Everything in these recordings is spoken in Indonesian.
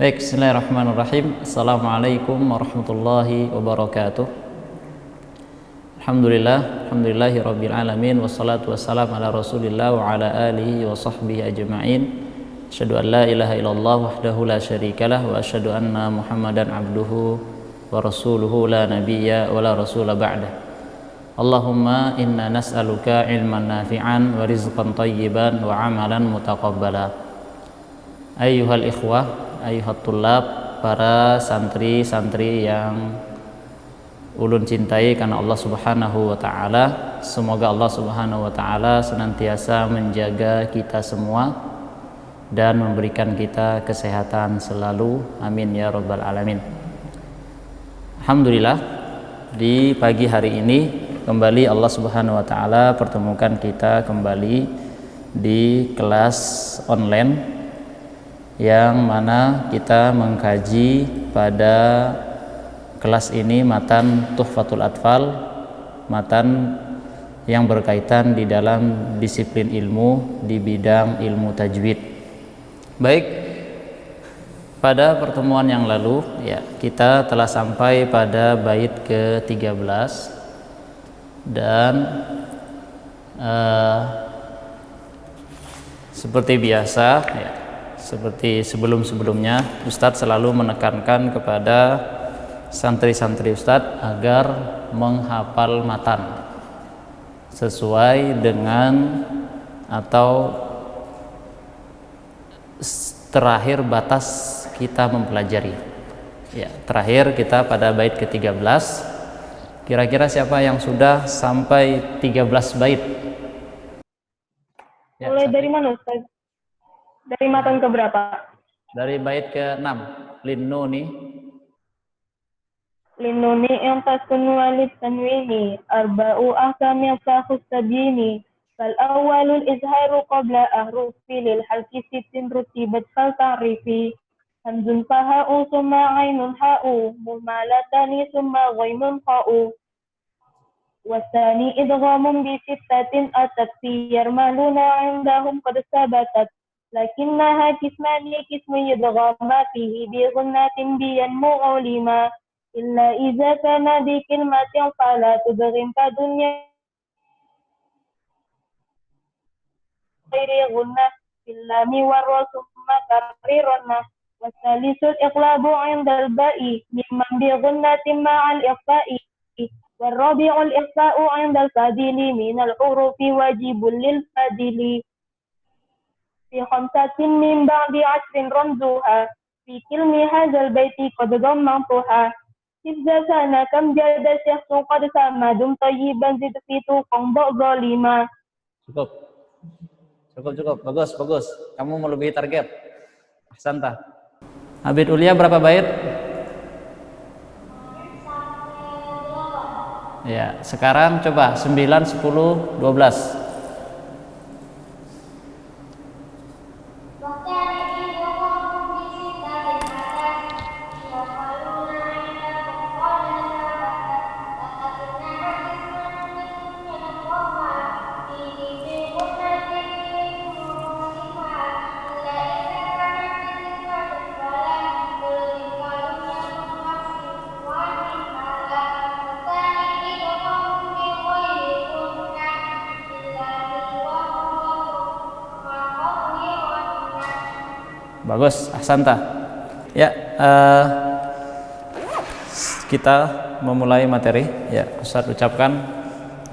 Baik, bismillahirrahmanirrahim. Assalamualaikum warahmatullahi wabarakatuh. Alhamdulillahi rabbil alamin, wassalatu wassalamu ala rasulillah wa ala alihi wa sahbihi ajma'in. Asyhadu an la ilaha illallah wahdahu la syarikalah wa asyhadu anna Muhammadan abduhu wa rasuluhu la nabiyya wa la rasula ba'dah. Allahumma inna nas'aluka ilman nafi'an wa rizqan thayyiban wa amalan mutaqabbala. Ayyuhal ikhwah, ayyuhat tullab, para santri-santri yang ulun cintai karena Allah Subhanahu wa taala. Semoga Allah Subhanahu wa taala senantiasa menjaga kita semua dan memberikan kita kesehatan selalu. Amin ya rabbal alamin. Alhamdulillah, di pagi hari ini kembali Allah Subhanahu wa taala pertemukan kita kembali di kelas online yang mana kita mengkaji pada kelas ini matan Tuhfatul Atfal, matan yang berkaitan di dalam disiplin ilmu di bidang ilmu tajwid. Baik, pada pertemuan yang lalu ya kita telah sampai pada bait ke-13 dan seperti biasa ya, seperti sebelum-sebelumnya, Ustadz selalu menekankan kepada santri-santri Ustadz agar menghafal matan sesuai dengan atau terakhir batas kita mempelajari. Ya, terakhir kita pada bait ke-13. Kira-kira siapa yang sudah sampai 13 bait? Ya, mulai dari mana Ustaz? Dari matan ke berapa? Dari bait ke-6. Linnuni yang taskun walid tanwini arba'u ahkam yafahus tabini fal awwalul izharu qabla ahrufi lil halki sittin rutibat fal ta'rifi hamzun faha'u summa ainun ha'u mumalatani summa ghainun ha'u wasani idghamun bi sittatin atat fi yarmaluna indahum qad sabatat lakinnaha kismani kismu yudghama fihi bi ghunnatin biyanmu ulima illa iza kana bi kalimatin fala tudghim fa dunya ghairi ghunna illa mi warasumma karirana wasalisul iqlabu 'inda al-ba'i mimman bi ghunnatin ma'al ikhfa'i warabi'ul ikhfa'u 'inda al-fadili min al-hurufi wajibul lil fadili في خمسة من بعد 10 رمزها في كلم هذا البيت قد ضمنتها إذا كان كم جاد شخص قد سمد طيبا زد في توقع ظالما. Cukup. Bagus. Kamu melebihi target. Ahsanta. Abid Ulia berapa bait? Ya, sekarang coba 9, 10, 12. Bagus, ahsanta. Ya, kita memulai materi. Ya, Ustaz ucapkan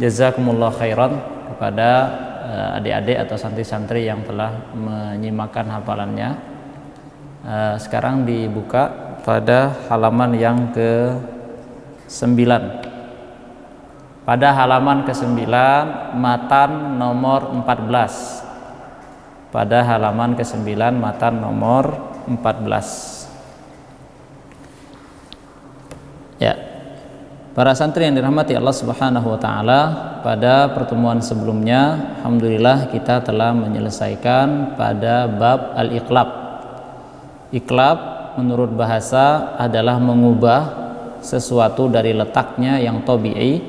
jazakumullah khairan kepada adik-adik atau santri-santri yang telah menyimakkan hafalannya. Sekarang dibuka pada halaman yang ke-9. Pada halaman ke-9 matan nomor 14. Pada halaman ke-9 matan nomor 14. Ya. Para santri yang dirahmati Allah Subhanahu wa taala, pada pertemuan sebelumnya alhamdulillah kita telah menyelesaikan pada bab al-iqlab. Iqlab menurut bahasa adalah mengubah sesuatu dari letaknya yang tabi'i.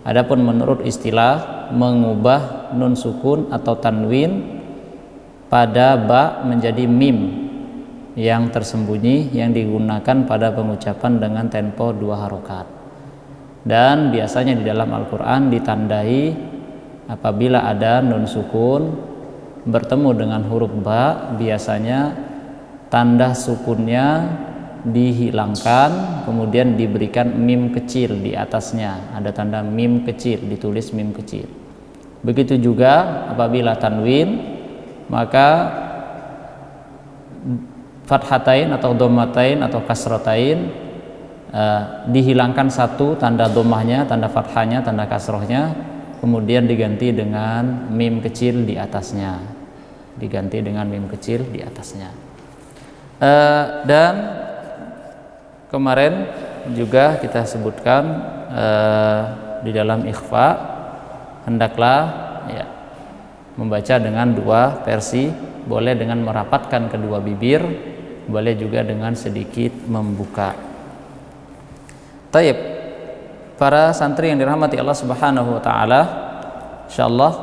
Adapun menurut istilah mengubah nun sukun atau tanwin pada ba menjadi mim yang tersembunyi yang digunakan pada pengucapan dengan tempo 2 harokat. Dan biasanya di dalam Al-Quran ditandai apabila ada nun sukun bertemu dengan huruf ba, biasanya tanda sukunnya dihilangkan, kemudian diberikan mim kecil di atasnya, ada tanda mim kecil, ditulis mim kecil. Begitu juga apabila tanwin, maka fathatain atau dhammatain atau kasratain dihilangkan satu, tanda dhammahnya, tanda fathahnya, tanda kasrohnya, kemudian diganti dengan mim kecil di atasnya, diganti dengan mim kecil di atasnya. Dan kemarin juga kita sebutkan di dalam ikhfa hendaklah ya, membaca dengan 2 versi, boleh dengan merapatkan kedua bibir, boleh juga dengan sedikit membuka. Taib, para santri yang dirahmati Allah Subhanahu wa taala, insyaallah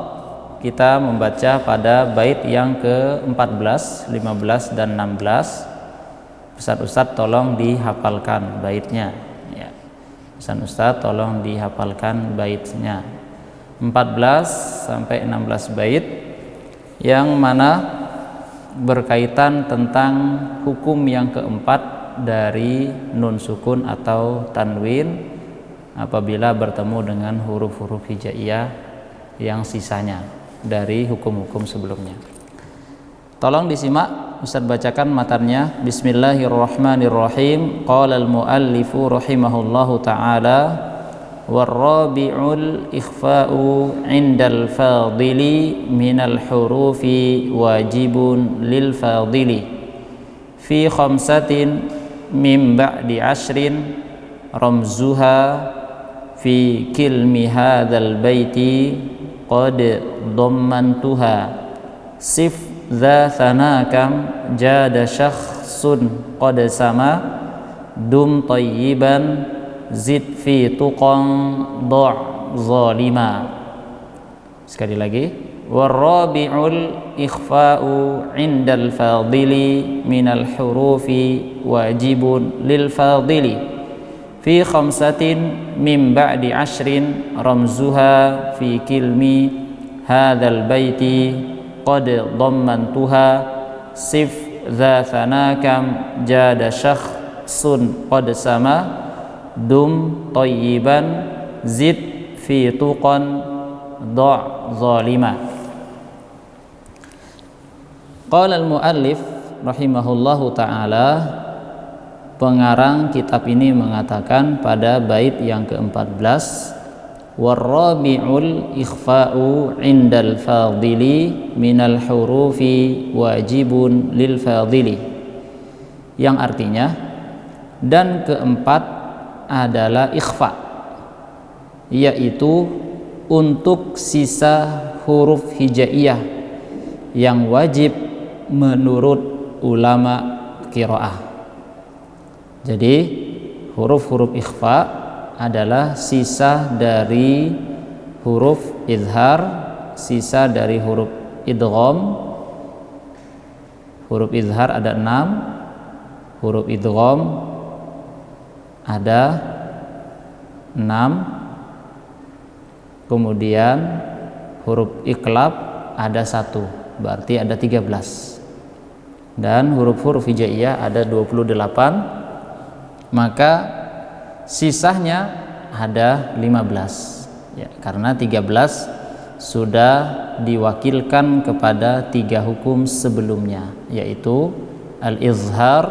kita membaca pada bait yang ke-14, 15 dan 16. Ustaz tolong dihafalkan baitnya ya. Ustaz tolong dihafalkan baitnya. 14 sampai 16 bait yang mana berkaitan tentang hukum yang keempat dari nun sukun atau tanwin apabila bertemu dengan huruf-huruf hijaiyah yang sisanya dari hukum-hukum sebelumnya. Tolong disimak, Ustaz bacakan matannya. Bismillahirrahmanirrahim. Qala al-muallifu rahimahullahu ta'ala, warrabi'ul ikhfa'u 'indal fadili minal hurufi wajibun lil fadili fi khamsatin min ba'di 'ashrin ramzuha fi kilmi hadzal baiti qad dhammantuha sif dza thanakam jada syakhsun qad sama dum tayyiban zid fi tuqan da' zalima. Sekali lagi, warrabi'ul ikhfa'u 'indal fadili minal hurufi wajibun lil fadili fi khamsatin min ba'di 'ashrin ramzuha fi kilmi hadzal baiti qad dhammantuha sif dza thanakam jada syakhsun qad sama dum tayyiban zid fi tuqan da' zalima. Qala al-muallif rahimahullahu ta'ala, pengarang kitab ini mengatakan pada bait yang ke-14, warrabi'ul ikhfa'u 'indal fadili minal hurufi wajibun lil fadili, yang artinya dan keempat adalah ikhfa, yaitu untuk sisa huruf hijaiyah yang wajib menurut ulama qiraah. Jadi huruf-huruf ikhfa adalah sisa dari huruf izhar, sisa dari huruf idgham. Huruf izhar ada 6, huruf idgham ada 6, kemudian huruf iqlab ada 1, berarti ada 13, dan huruf-huruf hijaiyah ada 28, maka sisanya ada 15 ya, karena 13 sudah diwakilkan kepada 3 hukum sebelumnya, yaitu al-izhar,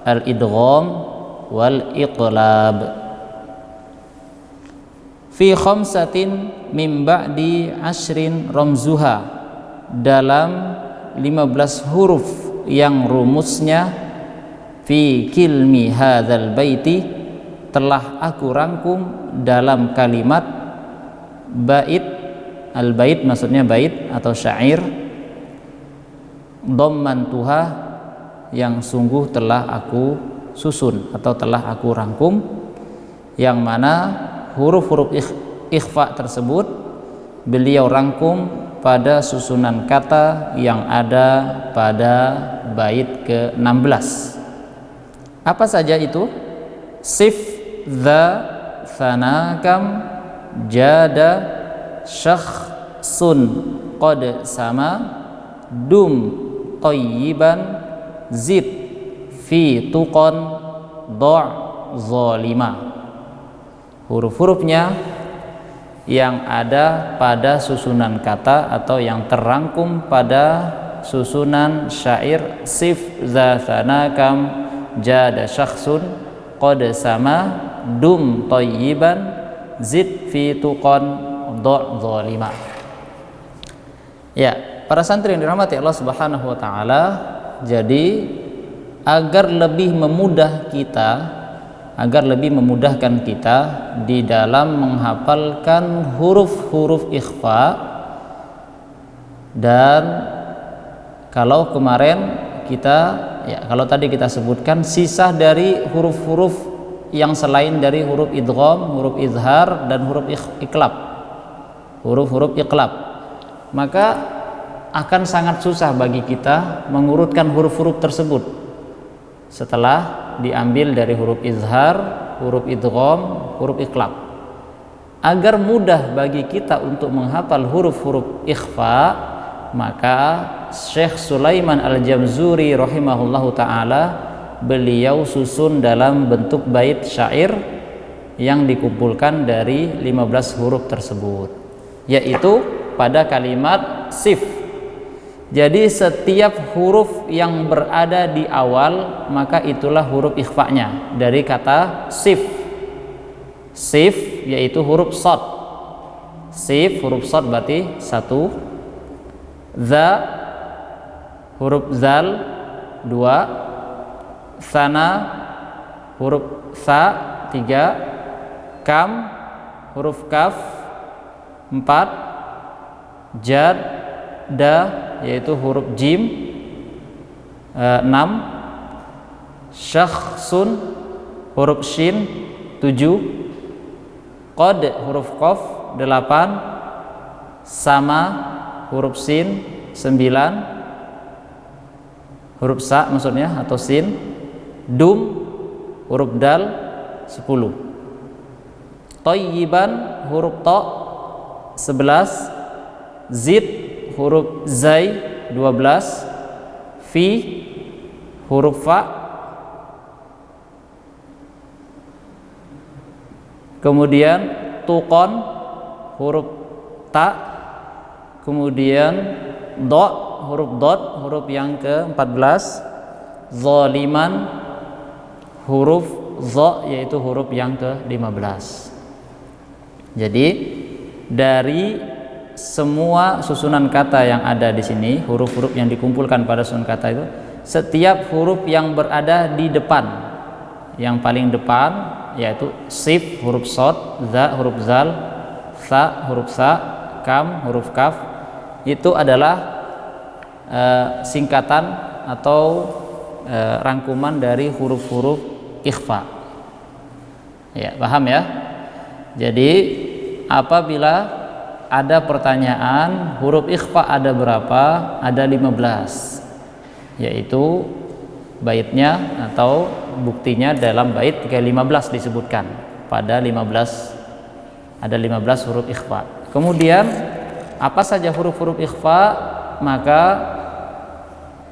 al-idgham, wal iqlab. Fi khamsatin min ba'di 'ashrin ramzuha, dalam 15 huruf yang rumusnya fi kilmi hadzal baiti, telah aku rangkum dalam kalimat bait. Al-bait maksudnya bait atau syair, dhammantuha, yang sungguh telah aku susun atau telah aku rangkum, yang mana huruf-huruf ikhfa tersebut beliau rangkum pada susunan kata yang ada pada bait ke-16. Apa saja itu? Sif, dha, thanakam, jada, syakhsun, qad sama, dum, tayyiban, zid, fi tuqan, do' zalima. Huruf-hurufnya yang ada pada susunan kata atau yang terangkum pada susunan syair sif, za, thanakam, jada, syakhsun, qad sama, dum, tayyiban, zid, fi tuqan, do' zalima. Ya, para santri yang dirahmati Allah Subhanahu wa taala, jadi agar lebih memudahkan kita di dalam menghafalkan huruf-huruf ikhfa, dan kalau kemarin kalau tadi kita sebutkan sisa dari huruf-huruf yang selain dari huruf idgham, huruf izhar, dan huruf iqlab, huruf-huruf iqlab, maka akan sangat susah bagi kita mengurutkan huruf-huruf tersebut setelah diambil dari huruf izhar, huruf idgham, huruf iqlab. Agar mudah bagi kita untuk menghafal huruf-huruf ikhfa, maka Syekh Sulaiman Al-Jamzuri rahimahullahu ta'ala, beliau susun dalam bentuk bait syair yang dikumpulkan dari 15 huruf tersebut, yaitu pada kalimat sif. Jadi setiap huruf yang berada di awal, maka itulah huruf ikhfa'nya dari kata sif. Sif yaitu huruf shad. Sif huruf shad berarti 1, za huruf zal 2, sana huruf sa 3, kam huruf kaf 4, jad da yaitu huruf jim 6, syakhsun huruf shin 7, qad huruf qaf 8, sama huruf sin 9, huruf sa maksudnya atau sin, dum huruf dal 10, tayyiban huruf ta 11, zid huruf zai 12, fi huruf fa, kemudian tuqon huruf ta, kemudian do huruf dot, huruf yang ke-14, zaliman huruf za yaitu huruf yang ke-15. Jadi dari semua susunan kata yang ada di sini, huruf-huruf yang dikumpulkan pada susunan kata itu, setiap huruf yang berada di depan, yang paling depan yaitu sif huruf shad, za huruf zal, sa huruf sa, kam huruf kaf, itu adalah singkatan atau rangkuman dari huruf-huruf ikhfa. Ya, paham ya? Jadi apabila ada pertanyaan huruf ikhfa ada berapa? Ada 15, yaitu baitnya atau buktinya dalam bait ke-15 disebutkan pada 15, ada 15 huruf ikhfa. Kemudian apa saja huruf-huruf ikhfa? Maka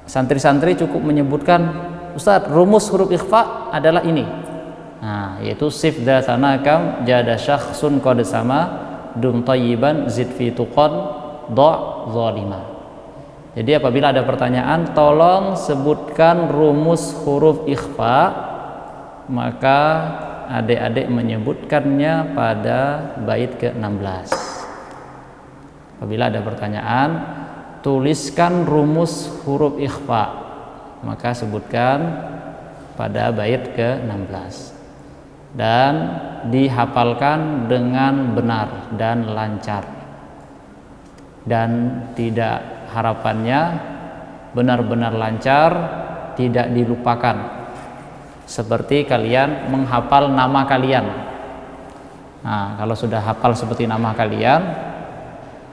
santri-santri cukup menyebutkan, Ustaz, rumus huruf ikhfa adalah ini. Nah, yaitu sif, dha, thanakam, jada, syakhsun, qad sama, dum, tayyiban, zid, fi tuqan, do' zalima. Jadi apabila ada pertanyaan, tolong sebutkan rumus huruf ikhfa, maka adik-adik menyebutkannya pada bait ke-16. Apabila ada pertanyaan, tuliskan rumus huruf ikhfa, maka sebutkan pada bait ke-16 dan dihafalkan dengan benar dan lancar, dan tidak, harapannya benar-benar lancar, tidak dilupakan, seperti kalian menghafal nama kalian. Nah, kalau sudah hafal seperti nama kalian,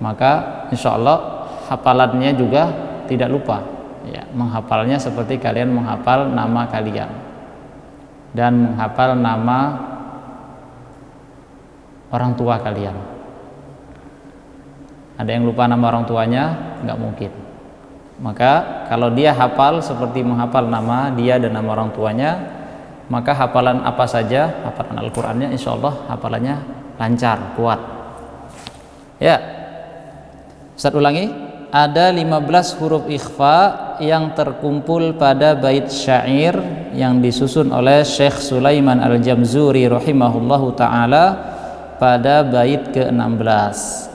maka insya Allah hafalannya juga tidak lupa ya, menghafalnya seperti kalian menghafal nama kalian dan menghafal nama orang tua kalian. Ada yang lupa nama orang tuanya? Nggak mungkin. Maka kalau dia hafal seperti menghafal nama dia dan nama orang tuanya, maka hafalan apa saja, hafalan Al-Qur'annya insya Allah hafalannya lancar, kuat. Ya, Ustaz ulangi, ada 15 huruf ikhfa yang terkumpul pada bait syair yang disusun oleh Syekh Sulaiman Al-Jamzuri rahimahullahu ta'ala pada bait ke-16.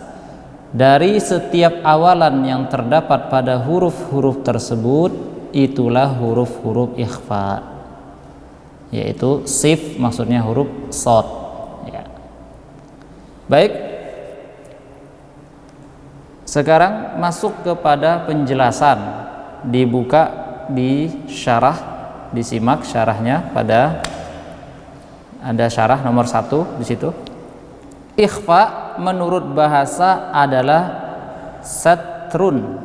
Dari setiap awalan yang terdapat pada huruf-huruf tersebut, itulah huruf-huruf ikhfa, yaitu sif, maksudnya huruf shad ya. Baik, sekarang masuk kepada penjelasan, dibuka di syarah, disimak syarahnya, pada ada syarah nomor 1 di situ. Ikhfa menurut bahasa adalah satrun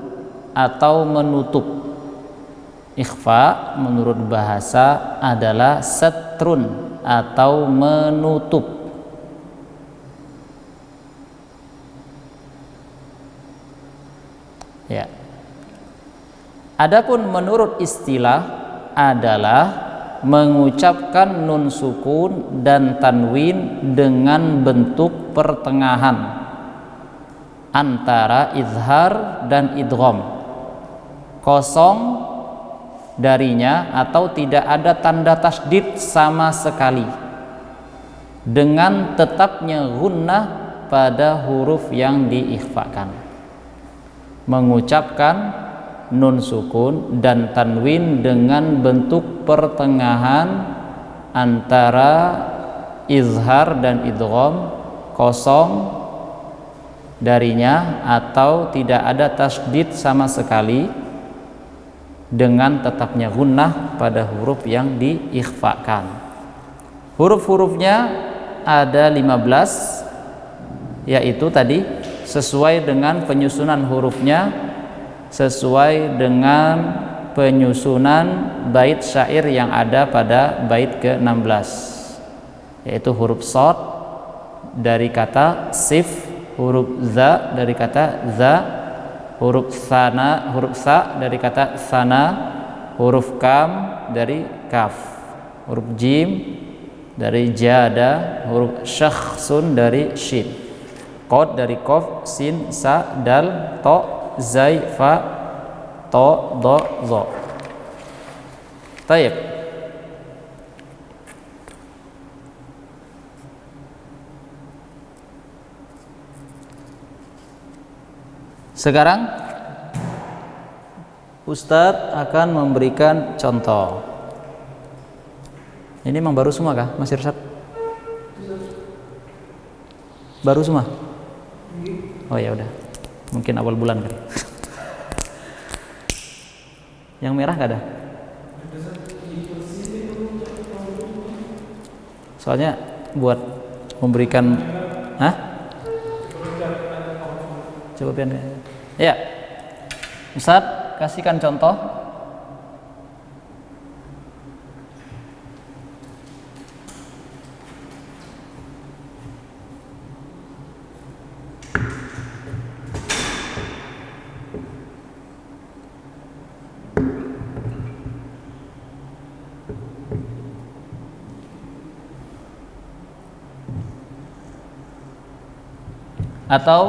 atau menutup. Ikhfa menurut bahasa adalah satrun atau menutup. Ya. Adapun menurut istilah adalah mengucapkan nun sukun dan tanwin dengan bentuk pertengahan antara izhar dan idgham, kosong darinya atau tidak ada tanda tasdid sama sekali, dengan tetapnya gunnah pada huruf yang diikhfakan. Mengucapkan nun sukun dan tanwin dengan bentuk pertengahan antara izhar dan idgham, kosong darinya atau tidak ada tasdid sama sekali, dengan tetapnya gunnah pada huruf yang diikhfakan. Huruf-hurufnya ada 15, yaitu tadi sesuai dengan penyusunan hurufnya, sesuai dengan penyusunan bait syair yang ada pada bait ke-16, yaitu huruf shad dari kata sif, huruf za dari kata za, huruf sana, huruf sa dari kata sana, huruf kam dari kaf, huruf jim dari jada, huruf syakhsun dari shin, qad dari qaf, sin, sa, dal, to, zai, fa, to, do, zo. Taib. Sekarang Ustadz akan memberikan contoh. Ini memang baru semua kah, Mas Irsad? Baru semua? Oh ya udah. Mungkin awal bulan kan. Yang merah gak ada? Soalnya buat memberikan, coba pian. Ya, Ustaz kasihkan contoh. Atau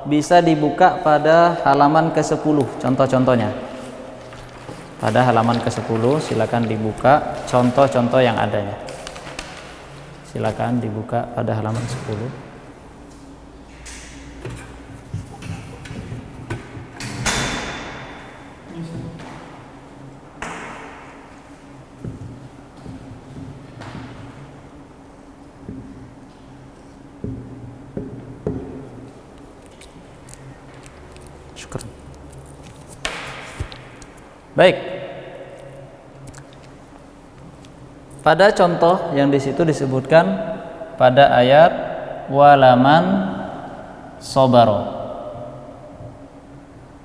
bisa dibuka pada halaman ke-10, contoh-contohnya. Pada halaman ke-10 silakan dibuka contoh-contoh yang adanya. Silakan dibuka pada halaman 10. Baik. Pada contoh yang di situ disebutkan pada ayat walaman sobaro.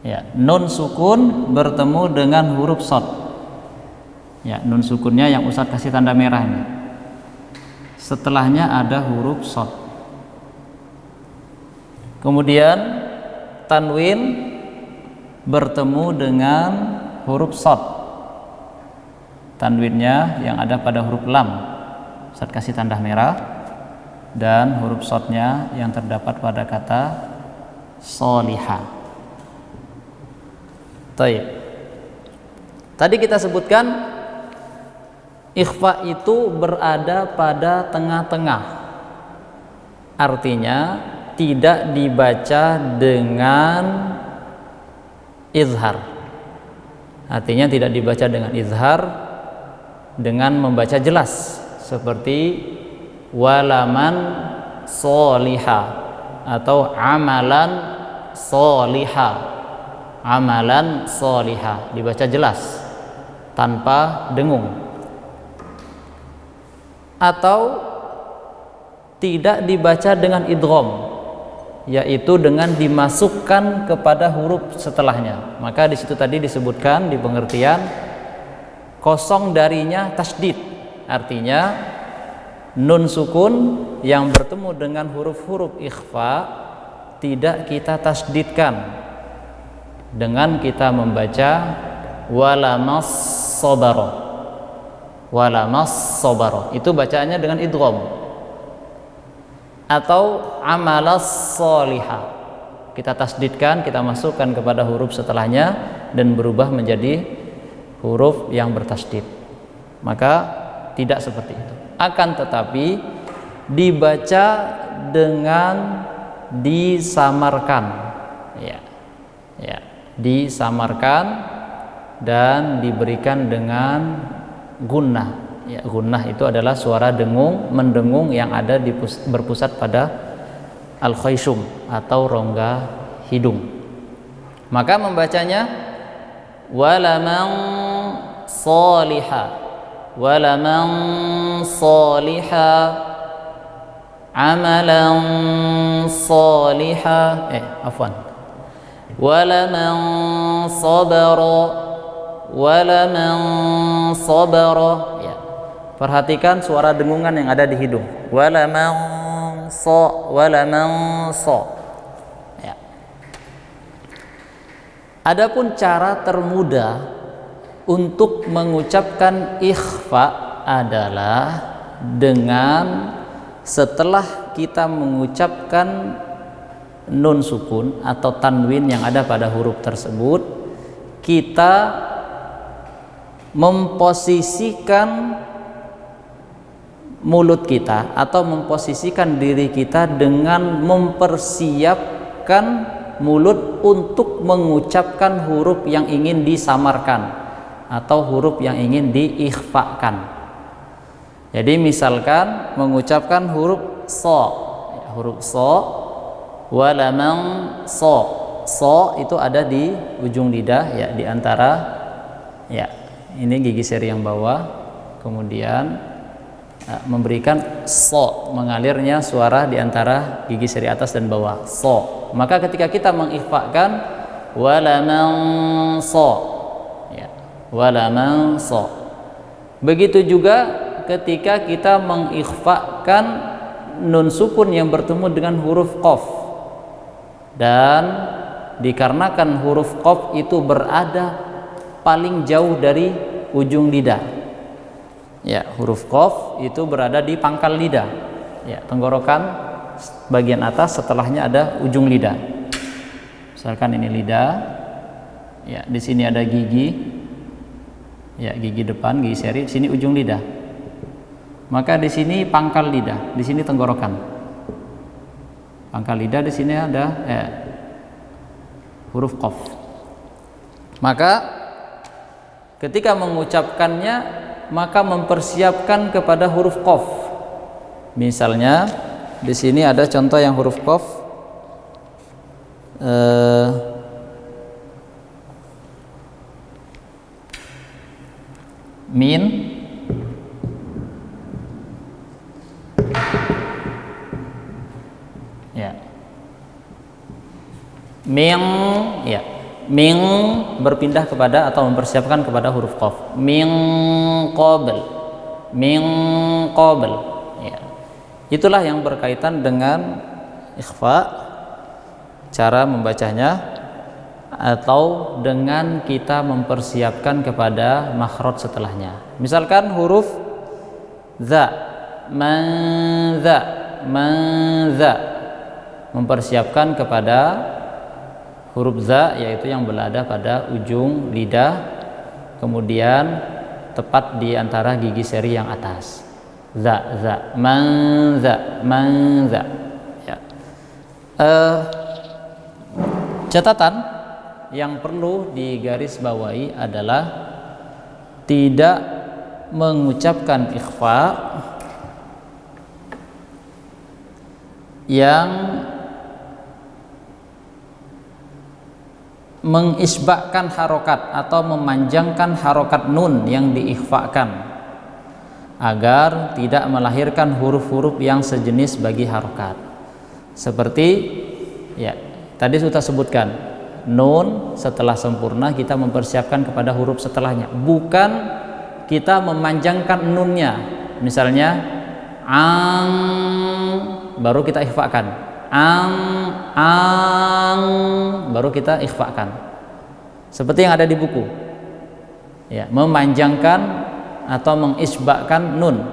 Ya, nun sukun bertemu dengan huruf shad. Ya, nun sukunnya yang Ustaz kasih tanda merah ini. Setelahnya ada huruf shad. Kemudian tanwin bertemu dengan huruf shad. Tanwinnya yang ada pada huruf lam, Ustaz kasih tanda merah, dan huruf shadnya yang terdapat pada kata sholihah. Taib. Tadi kita sebutkan ikhfa itu berada pada tengah-tengah. Artinya tidak dibaca dengan izhar. Artinya tidak dibaca dengan izhar, dengan membaca jelas seperti walaman sholiha atau amalan sholiha. Amalan sholiha dibaca jelas tanpa dengung, atau tidak dibaca dengan idgham, yaitu dengan dimasukkan kepada huruf setelahnya. Maka di situ tadi disebutkan di pengertian kosong darinya tasydid, artinya nun sukun yang bertemu dengan huruf-huruf ikhfa tidak kita tasydidkan dengan kita membaca walamas sabaro. Walamas sabaro itu bacaannya dengan idgham. Atau amalas sholiha, kita tasydidkan, kita masukkan kepada huruf setelahnya dan berubah menjadi huruf yang bertasydid. Maka tidak seperti itu. Akan tetapi dibaca dengan disamarkan, ya, disamarkan dan diberikan dengan gunnah. Ya, gunnah itu adalah suara dengung, mendengung yang ada berpusat pada al-khayshum atau rongga hidung. Maka membacanya walaman sholiha, walaman sholiha, amalan sholiha, walaman sabara, walaman sabara. Ya, perhatikan suara dengungan yang ada di hidung. Walaman so, walaman so. Ya. Adapun cara termudah untuk mengucapkan ikhfa adalah dengan setelah kita mengucapkan nun sukun atau tanwin yang ada pada huruf tersebut, kita memposisikan mulut kita atau memposisikan diri kita dengan mempersiapkan mulut untuk mengucapkan huruf yang ingin disamarkan atau huruf yang ingin diikhfakan. Jadi misalkan mengucapkan huruf so, huruf so, walaman so. So itu ada di ujung lidah, ya, di antara, ya, ini gigi seri yang bawah, kemudian memberikan so, mengalirnya suara di antara gigi seri atas dan bawah, so. Maka ketika kita mengikhfakan walaman so, ya, walaman so. Begitu juga ketika kita mengikhfakan nun sukun yang bertemu dengan huruf qaf, dan dikarenakan huruf qaf itu berada paling jauh dari ujung lidah. Ya, huruf qaf itu berada di pangkal lidah. Ya, tenggorokan bagian atas, setelahnya ada ujung lidah. Misalkan ini lidah. Ya, di sini ada gigi. Ya, gigi depan, gigi seri, di sini ujung lidah. Maka di sini pangkal lidah, di sini tenggorokan. Pangkal lidah, di sini ada huruf qaf. Maka ketika mengucapkannya, maka mempersiapkan kepada huruf qaf. Misalnya di sini ada contoh yang huruf qaf, min, ya, min, ya, Min berpindah kepada atau mempersiapkan kepada huruf qaf. Min qabl. Min qabl. Ya. Itulah yang berkaitan dengan ikhfa, cara membacanya atau dengan kita mempersiapkan kepada makhraj setelahnya. Misalkan huruf za, man za, mempersiapkan kepada huruf za, yaitu yang berada pada ujung lidah, kemudian tepat di antara gigi seri yang atas. Za, man za. Ya. Catatan yang perlu digarisbawahi adalah tidak mengucapkan ikhfa yang mengisbahkan harokat atau memanjangkan harokat nun yang diikhfakan, agar tidak melahirkan huruf-huruf yang sejenis bagi harokat. Seperti ya tadi sudah sebutkan, nun setelah sempurna kita mempersiapkan kepada huruf setelahnya, bukan kita memanjangkan nunnya. Misalnya ang baru kita ikhfakan, ang baru kita ikhfakan, seperti yang ada di buku ya, memanjangkan atau mengisbahkan nun.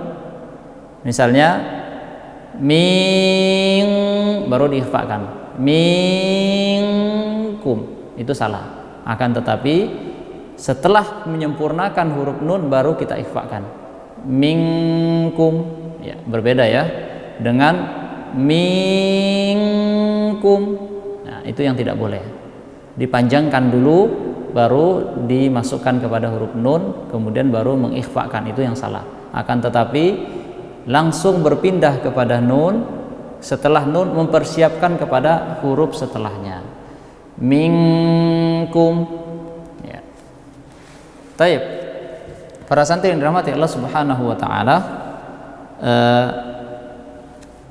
Misalnya ming baru diikhfakan, minkum, itu salah. Akan tetapi setelah menyempurnakan huruf nun baru kita ikhfakan, minkum ya, berbeda ya dengan minkum. Nah, itu yang tidak boleh, dipanjangkan dulu baru dimasukkan kepada huruf nun, kemudian baru mengikhfakan, itu yang salah. Akan tetapi langsung berpindah kepada nun, setelah nun mempersiapkan kepada huruf setelahnya, minkum ya. Taib, para santri yang dirahmati Allah Subhanahu wa taala,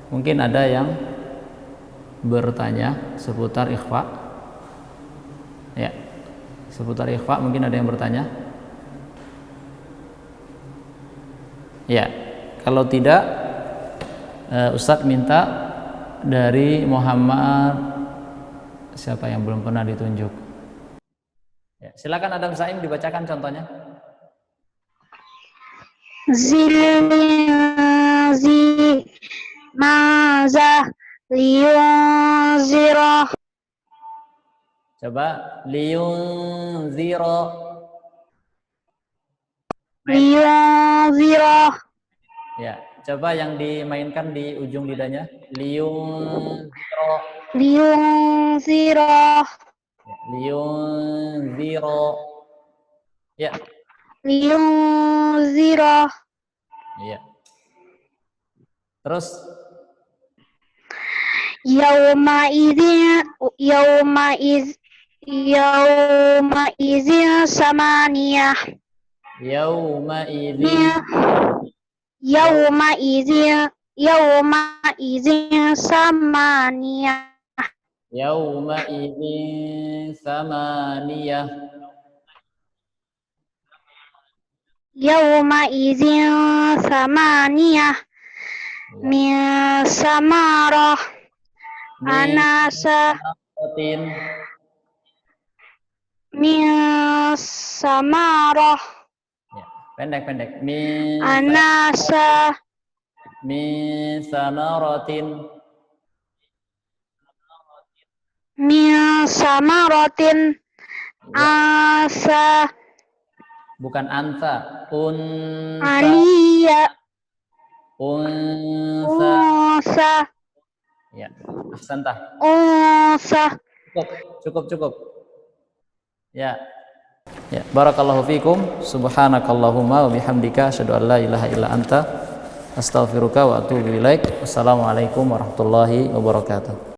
mungkin ada yang bertanya seputar ikhfa ya, seputar ikhfa mungkin ada yang bertanya ya. Kalau tidak, Ustadz minta dari Muhammad, siapa yang belum pernah ditunjuk ya, silakan Adam Saim dibacakan contohnya. Zilzi maza liyunzira. Coba liyunzira. Liyunzira. Ya, coba yang dimainkan di ujung lidahnya. Liyunzira. Liyunzira. Liyunzira. Ya. Liyunzira. Iya. Terus Yauma izin samaniyah. Yauma idzin. Yauma izin samaniyah. Yauma idzin samaniyah. Yauma izin samaniyah. Min samarah anasa. Min samarah. Ya, pendek. Min Anasa. Min samaratin. Min samaratin. Asa. Bukan ansa, unsa. Aliyah. Unsa. Unsa. Ya, ahsantah. Unsa. Cukup. Ya. Ya, barakallahu fikum. Subhanakallahumma wa bihamdika asyhadu an la ilaha illa anta astaghfiruka wa atubu ilaik. Wassalamualaikum warahmatullahi wabarakatuh.